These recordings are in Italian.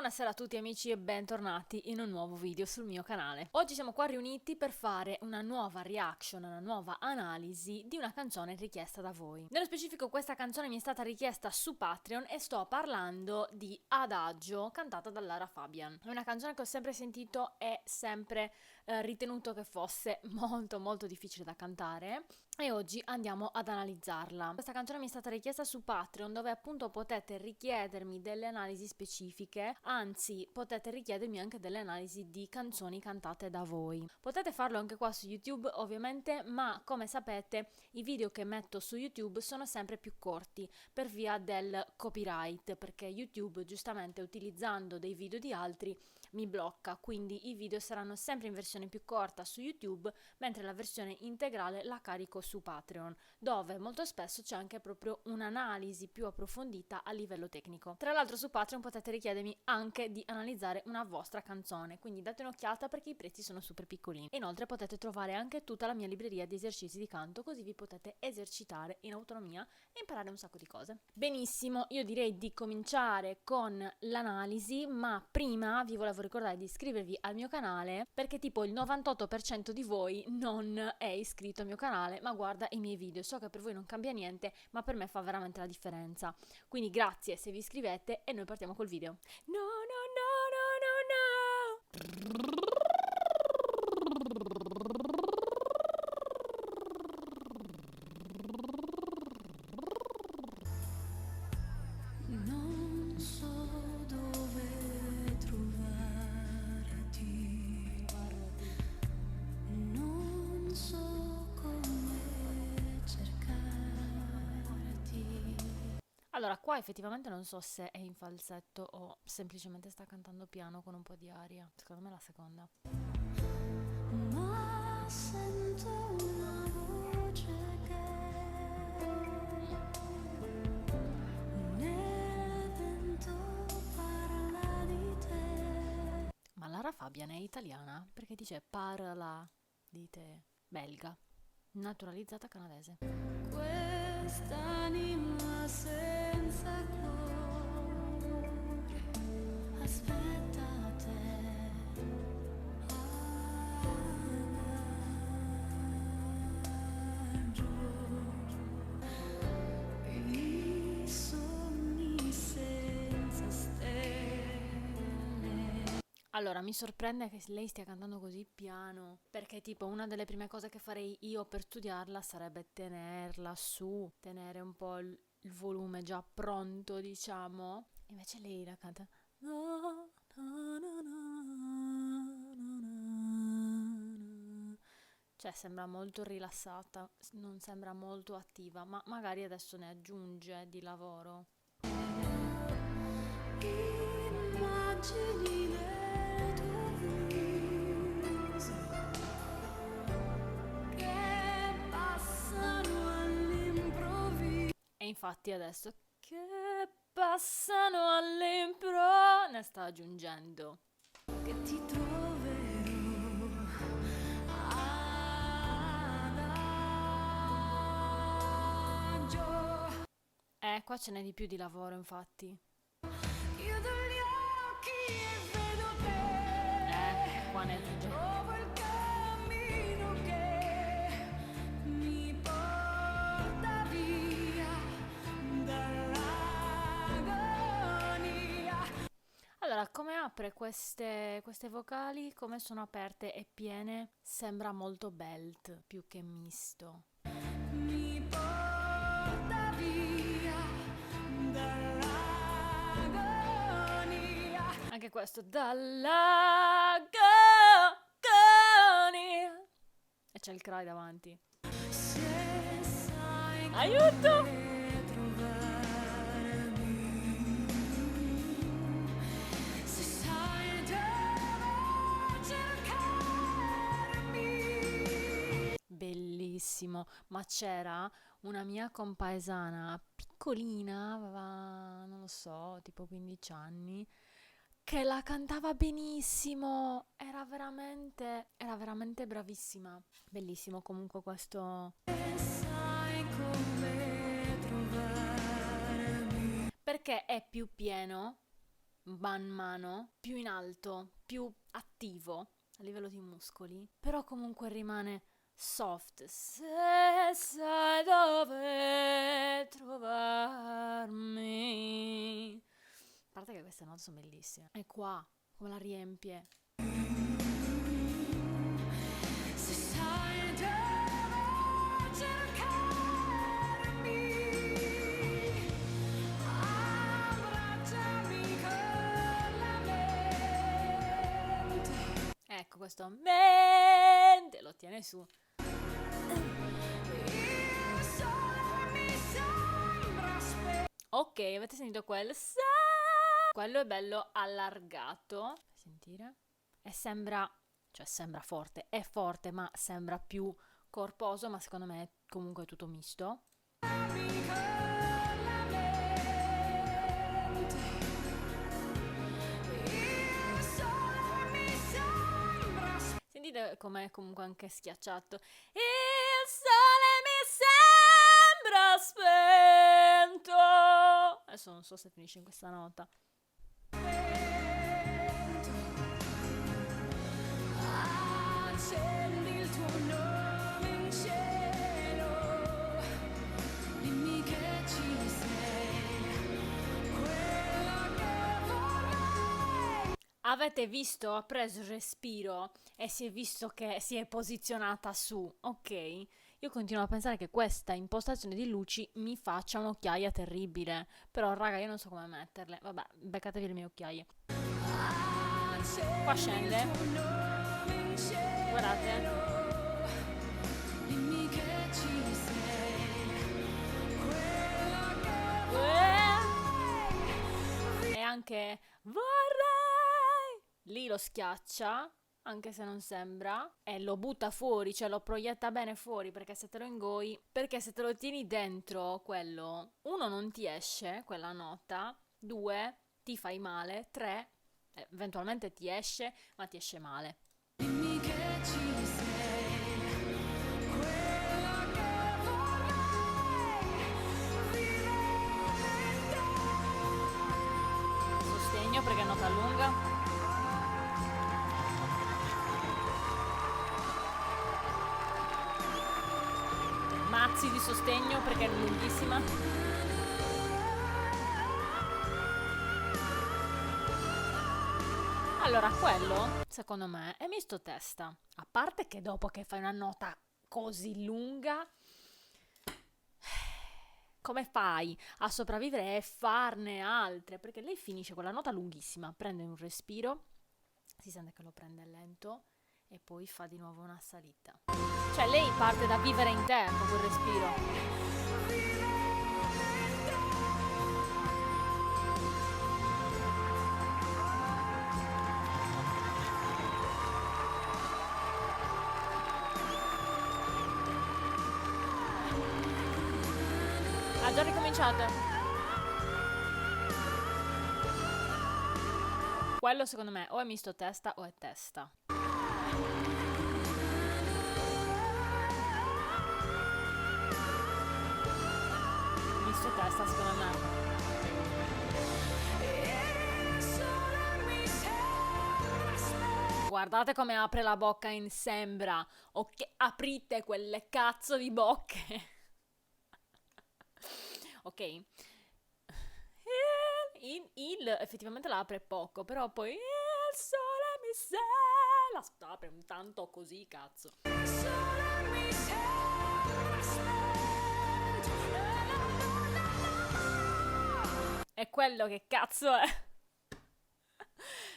Buonasera a tutti amici e bentornati in un nuovo video sul mio canale. Oggi siamo qua riuniti per fare una nuova reaction, una nuova analisi di una canzone richiesta da voi. Nello specifico questa canzone mi è stata richiesta su Patreon e sto parlando di Adagio, cantata da Lara Fabian. È una canzone che ho sempre sentito e sempre ritenuto che fosse molto difficile da cantare e oggi andiamo ad analizzarla. Questa canzone mi è stata richiesta su Patreon, dove appunto potete richiedermi delle analisi specifiche, anzi potete richiedermi anche delle analisi di canzoni cantate da voi. Potete farlo anche qua su YouTube ovviamente, ma come sapete i video che metto su YouTube sono sempre più corti per via del copyright, perché YouTube giustamente utilizzando dei video di altri mi blocca, quindi i video saranno sempre in versione più corta su YouTube, mentre la versione integrale la carico su Patreon, dove molto spesso c'è anche proprio un'analisi più approfondita a livello tecnico. Tra l'altro su Patreon potete richiedermi anche di analizzare una vostra canzone, quindi date un'occhiata perché i prezzi sono super piccolini. Inoltre potete trovare anche tutta la mia libreria di esercizi di canto, così vi potete esercitare in autonomia e imparare un sacco di cose. Benissimo, io direi di cominciare con l'analisi, ma prima vi volevo ricordare di iscrivervi al mio canale, perché tipo il 98% di voi non è iscritto al mio canale ma guarda i miei video. So che per voi non cambia niente, ma per me fa veramente la differenza, quindi grazie se vi iscrivete e noi partiamo col video. No. Non so dove trovarti, non so come cercarti. Allora, qua effettivamente non so se è in falsetto o semplicemente sta cantando piano con un po' di aria. Secondo me è la seconda. Ma sento una voce che nel vento parla di te. Ma Lara Fabian è italiana? Perché dice parla di te. Belga. Naturalizzata canadese. Quest'anima senza cuore aspetta te. I sogni senza stelle. Allora, mi sorprende che lei stia cantando così piano, perché tipo una delle prime cose che farei io per studiarla sarebbe tenerla su, tenere un po' il volume già pronto, diciamo. Invece lei la canta. No, no, no, no, no, no. Cioè sembra molto rilassata, non sembra molto attiva, ma magari adesso ne aggiunge di lavoro. Immagini del tuo viso che passano all'improvviso. E infatti adesso che passano all'impro ne sta aggiungendo. Che ti troverò adagio. Qua ce n'è di più di lavoro, infatti. Chiudo gli occhi e vedo te. Qua ne aggiunge. Trovo il cammino che mi porta via dall'agonia. Allora, come apre queste vocali, come sono aperte e piene, sembra molto belt più che misto. Mi porta via dall'agonia. Anche questo dall'agonia. E c'è il cry davanti. Se sai Aiuto! come trovarmi, se sai dove cercarmi. Bellissimo, ma c'era una mia compaesana piccolina, aveva, non lo so, tipo 15 anni, che la cantava benissimo, era veramente bravissima. Bellissimo comunque questo, Se sai come trovarmi. perché è più pieno man mano più in alto, più attivo a livello di muscoli, però comunque rimane soft. Se sai dove trovarmi. A parte che queste note sono bellissime. E qua, come la riempie. Se sai dove cercarmi, abbracciami con la mente. Ecco, questo mente lo tiene su. Il sole mi sembra Ok, avete sentito quel sa? Quello è bello allargato. Fai sentire? E sembra, cioè sembra forte, è forte, ma sembra più corposo, ma secondo me è comunque tutto misto. Sentite com'è comunque anche schiacciato. Il sole mi sembra spento. Adesso non so se finisce in questa nota. accendi il tuo nome in cielo, dimmi che ci sei, quella che vorrei. Avete visto? Ha preso il respiro e si è visto che si è posizionata su, ok? Io continuo a pensare che questa impostazione di luci mi faccia un'occhiaia terribile. Però, raga, io non so come metterle. Vabbè, beccatevi le mie occhiaie. Qua scende. Guardate. Dimmi che ci sei, quella che E anche vorrei. Lì lo schiaccia, anche se non sembra, e lo butta fuori, cioè lo proietta bene fuori, perché se te lo ingoi, perché se te lo tieni dentro quello, uno non ti esce quella nota, due ti fai male, tre eventualmente ti esce, ma ti esce male. dimmi che ci sei, quella che vorrei vivere in te. Sostegno perché è nota lunga. Mazzi di sostegno perché è lunghissima. Allora, quello, secondo me, è misto testa. A parte che dopo che fai una nota così lunga, come fai a sopravvivere e farne altre? Perché lei finisce con la nota lunghissima, prende un respiro, si sente che lo prende lento e poi fa di nuovo una salita. Cioè lei parte da vivere in te con quel respiro. Ha già ricominciato. Quello secondo me o è misto testa o è testa. Misto testa secondo me. Il sole mi sembra spento. Guardate come apre la bocca in sembra. Ok, aprite quelle cazzo di bocche. Ok. Il effettivamente la apre poco, però poi il sole mi la apre un tanto così, cazzo. Il sole mi sembra spento. È quello che cazzo è?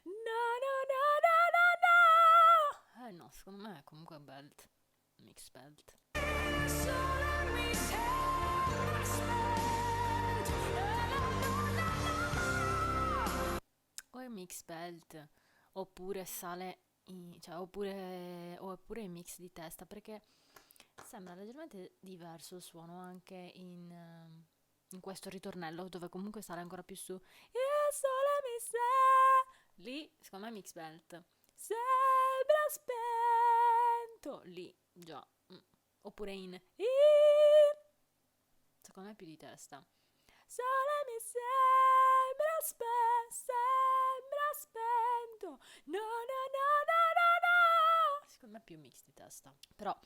No, no, no, no, no, no. No, secondo me è comunque belt. Mix belt. Il sole mi sembra spento. O è mix belt, oppure sale cioè oppure mix di testa, perché sembra leggermente diverso il suono anche in questo ritornello, dove comunque sale ancora più su. Il sole mi lì, secondo me è mix belt. Sembra spento. Lì, già. Oppure secondo me è più di testa. Sole mi sembra spento. più mix di testa. Però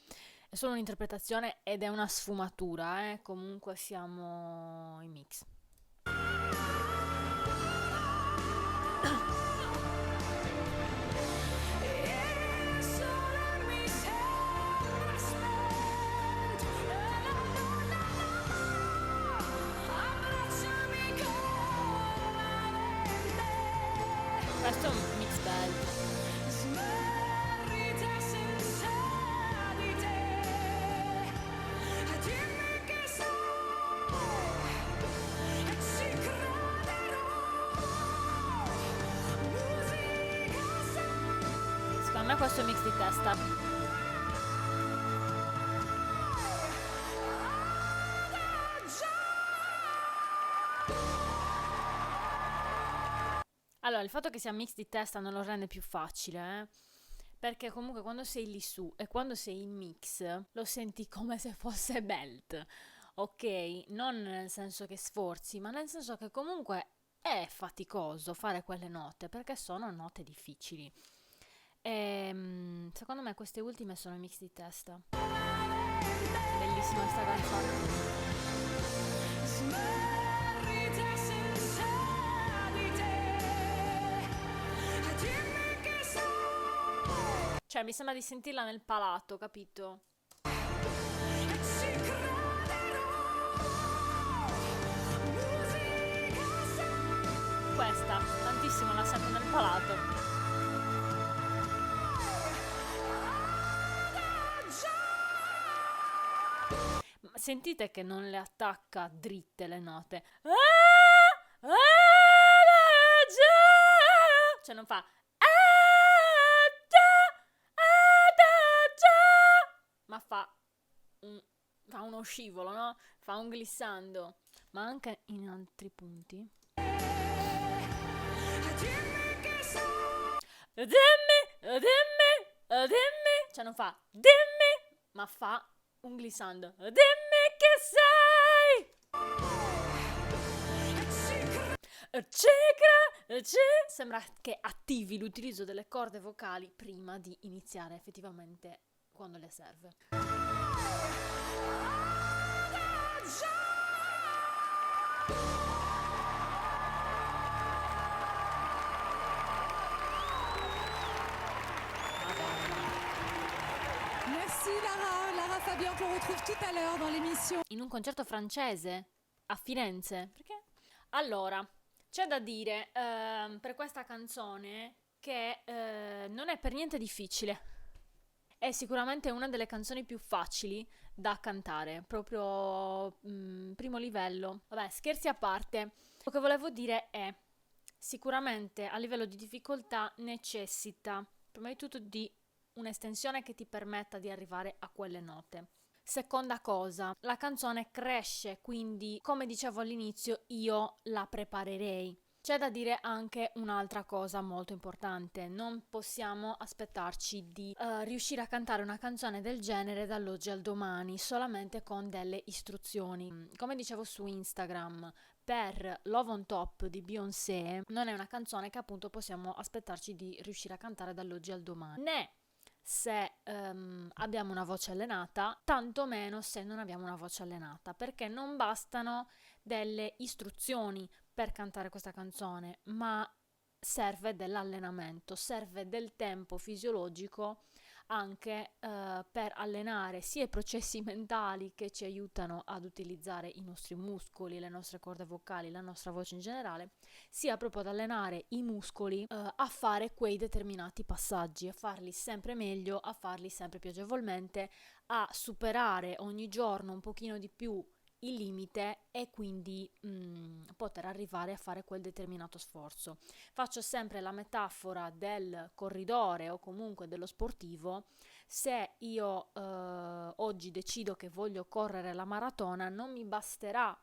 è solo un'interpretazione ed è una sfumatura, comunque siamo in mix. Questo è un mix bello. Secondo me questo è un mix di testa. Allora, il fatto che sia mix di testa non lo rende più facile, perché comunque quando sei lì su e quando sei in mix lo senti come se fosse belt, ok? Non nel senso che sforzi, ma nel senso che comunque è faticoso fare quelle note, perché sono note difficili. Secondo me queste ultime sono mix di testa. Bellissima sta canzone. Cioè, mi sembra di sentirla nel palato, capito? Questa, tantissimo la sento nel palato. Ma sentite che non le attacca dritte le note. Cioè non fa... ma fa uno scivolo, no? Fa un glissando, ma anche in altri punti. Dimmi, cioè non fa dimmi, ma fa un glissando. Dimmi che sei. Sembra che attivi l'utilizzo delle corde vocali prima di iniziare effettivamente quando le serve. Merci Lara Fabian, qu'on retrouve tout à l'heure dans l'émission. In un concerto francese a Firenze. Perché? Allora, c'è da dire per questa canzone che non è per niente difficile. È sicuramente una delle canzoni più facili da cantare, proprio primo livello. Vabbè, scherzi a parte, quello che volevo dire è sicuramente a livello di difficoltà necessita prima di tutto di un'estensione che ti permetta di arrivare a quelle note. Seconda cosa, la canzone cresce, quindi come dicevo all'inizio io la preparerei. C'è da dire anche un'altra cosa molto importante: non possiamo aspettarci di riuscire a cantare una canzone del genere dall'oggi al domani solamente con delle istruzioni. Come dicevo su Instagram, per Love on Top di Beyoncé non è una canzone che appunto possiamo aspettarci di riuscire a cantare dall'oggi al domani, né se abbiamo una voce allenata, tanto meno se non abbiamo una voce allenata, perché non bastano delle istruzioni per cantare questa canzone, ma serve dell'allenamento, serve del tempo fisiologico anche per allenare sia i processi mentali che ci aiutano ad utilizzare i nostri muscoli, le nostre corde vocali, la nostra voce in generale, sia proprio ad allenare i muscoli a fare quei determinati passaggi, a farli sempre meglio, a farli sempre più agevolmente, a superare ogni giorno un pochino di più il limite e quindi poter arrivare a fare quel determinato sforzo. Faccio sempre la metafora del corridore o comunque dello sportivo. Se io oggi decido che voglio correre la maratona, non mi basterà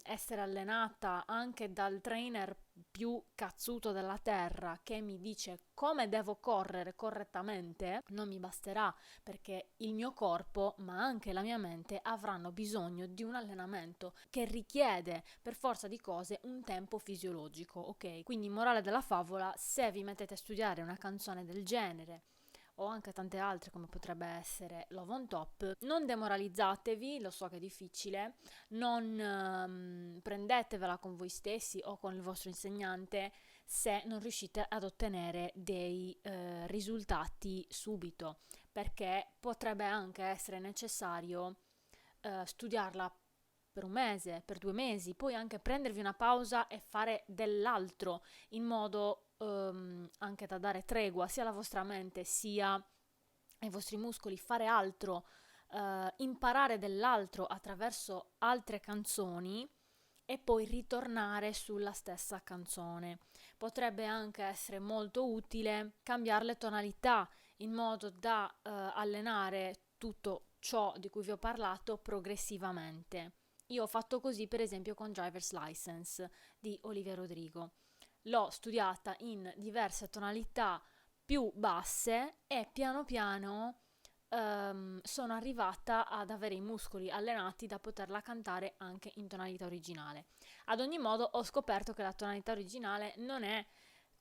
essere allenata anche dal trainer più cazzuto della terra che mi dice come devo correre correttamente. Non mi basterà, perché il mio corpo ma anche la mia mente avranno bisogno di un allenamento che richiede per forza di cose un tempo fisiologico, ok? Quindi morale della favola: se vi mettete a studiare una canzone del genere o anche tante altre come potrebbe essere Love on Top, non demoralizzatevi, lo so che è difficile, non prendetevela con voi stessi o con il vostro insegnante se non riuscite ad ottenere dei risultati subito, perché potrebbe anche essere necessario studiarla per 1 mese, per 2 mesi, poi anche prendervi una pausa e fare dell'altro in modo anche da dare tregua sia alla vostra mente sia ai vostri muscoli, fare altro, imparare dell'altro attraverso altre canzoni e poi ritornare sulla stessa canzone. Potrebbe anche essere molto utile cambiare le tonalità in modo da allenare tutto ciò di cui vi ho parlato progressivamente. Io ho fatto così per esempio con Driver's License di Olivia Rodrigo. L'ho studiata in diverse tonalità più basse e piano piano sono arrivata ad avere i muscoli allenati da poterla cantare anche in tonalità originale. Ad ogni modo ho scoperto che la tonalità originale non è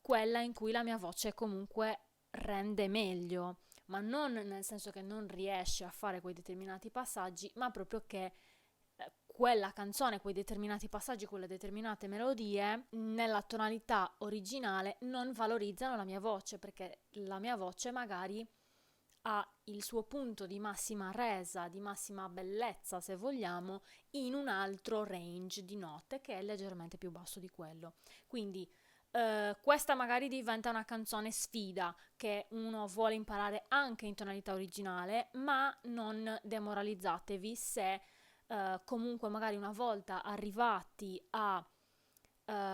quella in cui la mia voce comunque rende meglio, ma non nel senso che non riesce a fare quei determinati passaggi, ma proprio che quella canzone, quei determinati passaggi, quelle determinate melodie nella tonalità originale non valorizzano la mia voce, perché la mia voce magari ha il suo punto di massima resa, di massima bellezza se vogliamo, in un altro range di note che è leggermente più basso di quello. Quindi questa magari diventa una canzone sfida che uno vuole imparare anche in tonalità originale, ma non demoralizzatevi se comunque magari una volta arrivati a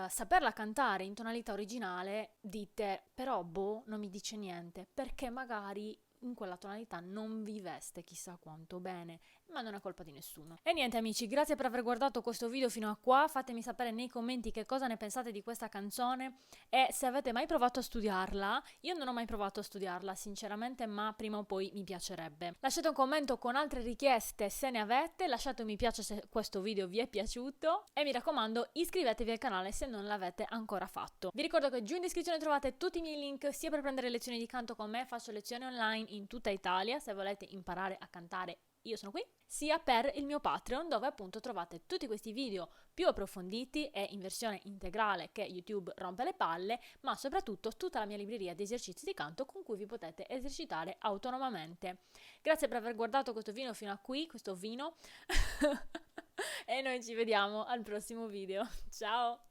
saperla cantare in tonalità originale dite però boh, non mi dice niente, perché magari in quella tonalità non vi veste chissà quanto bene, ma non è colpa di nessuno. E niente amici, grazie per aver guardato questo video fino a qua, fatemi sapere nei commenti che cosa ne pensate di questa canzone e se avete mai provato a studiarla. Io non ho mai provato a studiarla sinceramente, ma prima o poi mi piacerebbe. Lasciate un commento con altre richieste se ne avete, lasciate un mi piace se questo video vi è piaciuto e mi raccomando iscrivetevi al canale se non l'avete ancora fatto. Vi ricordo che giù in descrizione trovate tutti i miei link sia per prendere lezioni di canto con me, faccio lezioni online in tutta Italia, se volete imparare a cantare io sono qui, sia per il mio Patreon dove appunto trovate tutti questi video più approfonditi e in versione integrale che YouTube rompe le palle, ma soprattutto tutta la mia libreria di esercizi di canto con cui vi potete esercitare autonomamente. Grazie per aver guardato questo video fino a qui, e noi ci vediamo al prossimo video. Ciao!